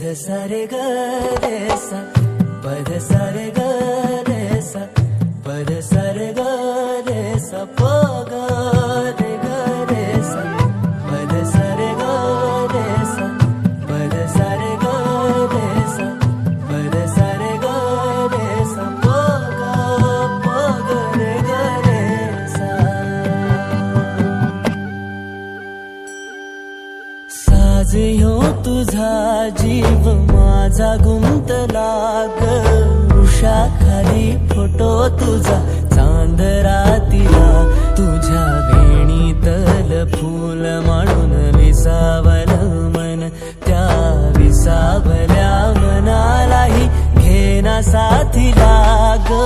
पद सारे ग रे सा पद सारे ग रे सा पद सारे ग रे सा प ग रे ग रे सा पद सारे ग रे सा पद सारे ग रे सा पद सारे ग रे सा प ग रे ग रे सा साज ह्यो तुझा जीव माझा गुंतला ग उषाखाली फोटो तुझा चांद रातीला तुझ्या वेणीतल फूल म्हणून विसावल मन त्या विसावल्या मनालाही घेना साथीला ग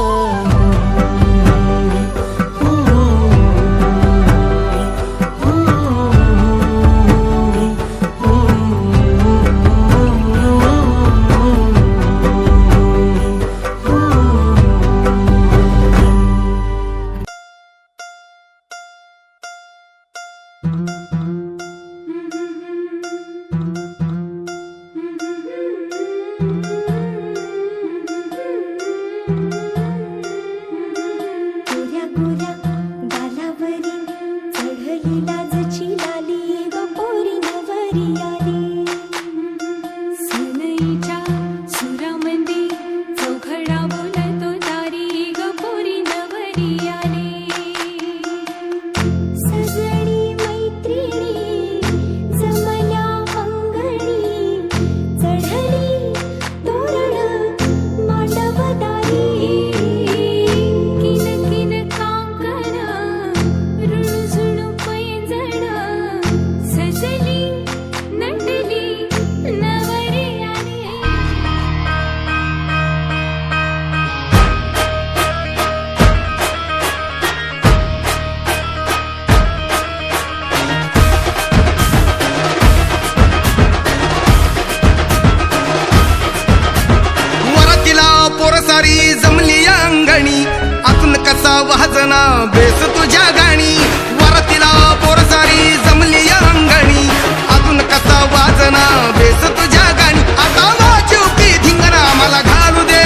जमली अंगणी आतून कसा वाजना बेस तुझ्या गाणी वरतीला पोरसारी जमली अंगणी आतून कसा वाजना बेस तुझ्या गाणी आता वाजूकी धिंगणा मला घालू दे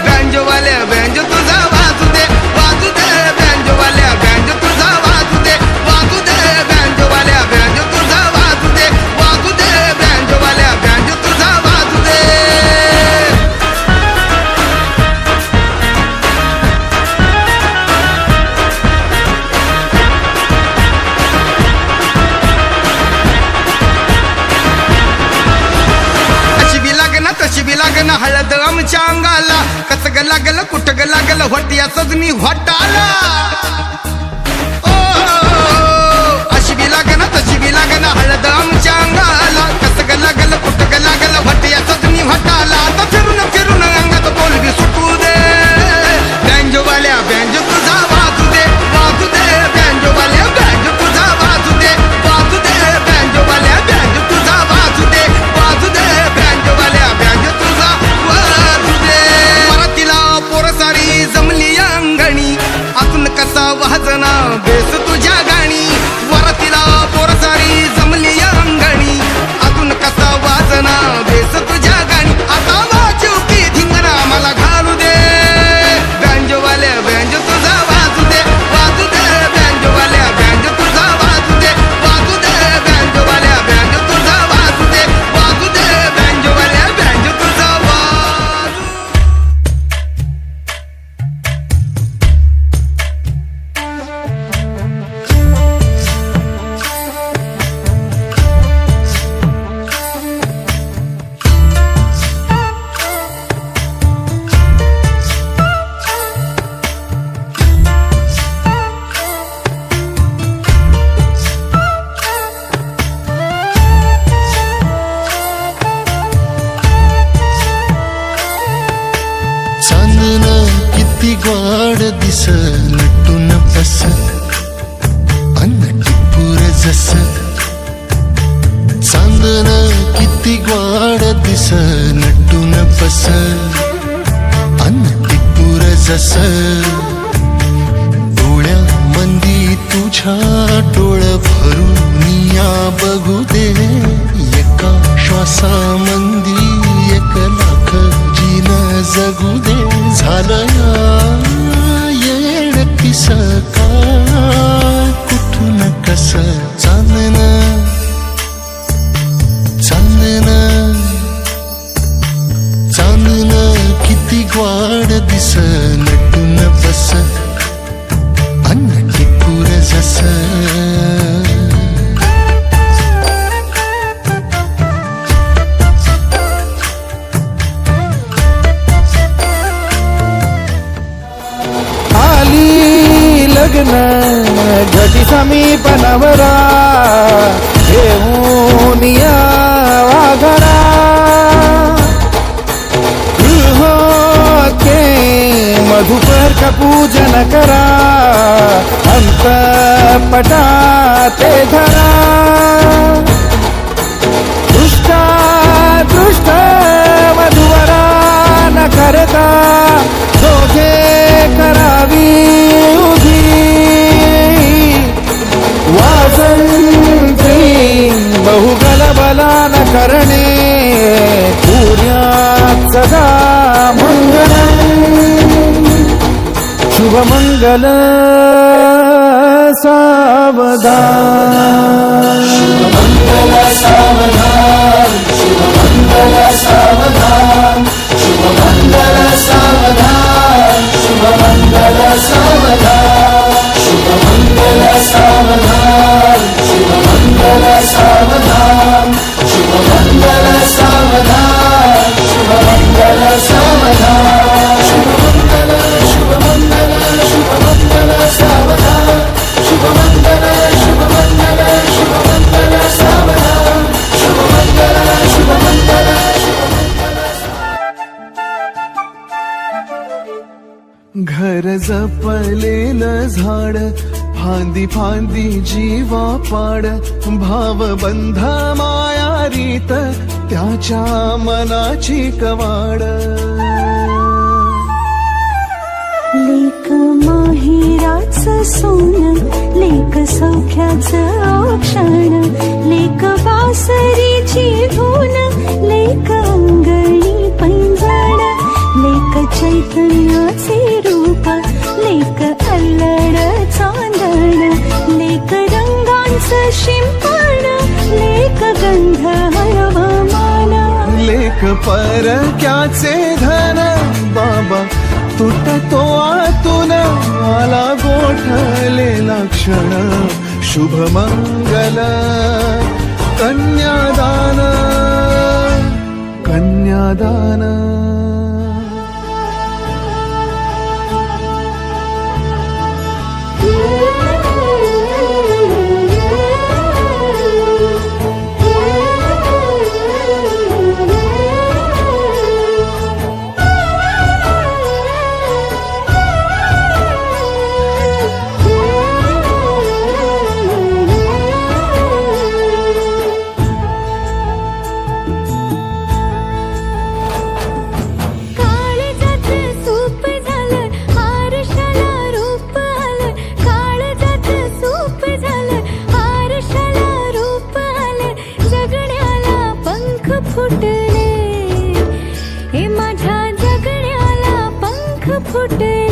बँजोवाल्या बँजो तुझा वाजू दे बँजोवाल्या बँजो तुझा वाजू दे बँजोवाल्या बँजो तुझा वाजू दे बँजोवाल्या बँजो तुझा वाजू दे तशी बी लागन हळद आमच्या अंगाला कस ग लागल कुठ ग लागल होटिया सजनी होटाला ओ अशी बी लागन तशी बी लागन हळद आमच्या अंगाला कस ग लागल कुठ ग लागल होटिया सजनी होटाला आता फिरून फिरून अंगात बोल बी सुटू दे बँजोवाल्या बँजो तुझा वाजू दे बँजोवाल्या बँजो तुझा वाजू दे बँजोवाल्या बँजो तुझा वाजू दे बँजोवाल्या बँजो तुझा वाजू दे मराठीला पोरसारी जमली अंगणी आतून कसा वाजना बेस तुझ्या गाणी वरातीला पोरसारी जमली अंगणी आतून कसा वाजना बेस तुझ्या गाणी आता वाजूकी धिंगणा मला घालू दे बँजोवाल्या बँजो तुझा वाजू दे बँजोवाल्या बँजो तुझा वाजू दे बँजोवाल्या बँजो तुझा वाजू दे बँजोवाल्या बँजो तुझा वाजू चांदन किती गोड दिस नटून बस अन्न टिपूर जस चांदन किती गोड दिस नटून बस अन्न टिपूर जस डोळ्या मंदी तुझ्या डोळ भरून या बघू दे एका श्वासा मंदी झालया येड किस काय कुठून कस चांदन चांदन चांदन किती ग्वाड दिस नटून बस अन्न टिपूर जस लग्न घटी समीपनवरा घेऊन यावा घरा गृहोके मधुपर का पूजन करा अंतपटा ते धरा दृष्टा दृष्ट मधुवरा न करता दोघे करावी बहुगलबला न करणे सूर्यात सदा मंगल शुभमंगल सावधान शुभमंगल सावधान शुभमंगल सावधान शुभमंगल सावधान शुभमंगल सावधान शुभमंगल सावधान शुभमंगल सावधान शुभमंगल सावधान शुभमंगल सावधान शुभमंगल शुभमंगल शुभमंगल सावधान शुभमंगल शुभमंगल शुभमंगल सावधान शुभमंगल शुभमंगल घर जपलेलं झाड फांदी फांदी जीवा पाड भावबंध माया रीत त्याच्या मनाची कवाड लेक माहेराचं सोन लेक सौख्याचं औक्षण लेक बासरीची धून लेक अंगणी पैंजण लेक चैतन्याचे रूप लेक अल्लड चांदण लेक रंगांचं शिंपण लेक गंध हळवमान लेख परक्याचे धन बाबा तुटतो आतून आला गोठलेला क्षण शुभमंगल कन्यादान कन्यादान फुटले हे माझ्या जगण्याला पंख फुटले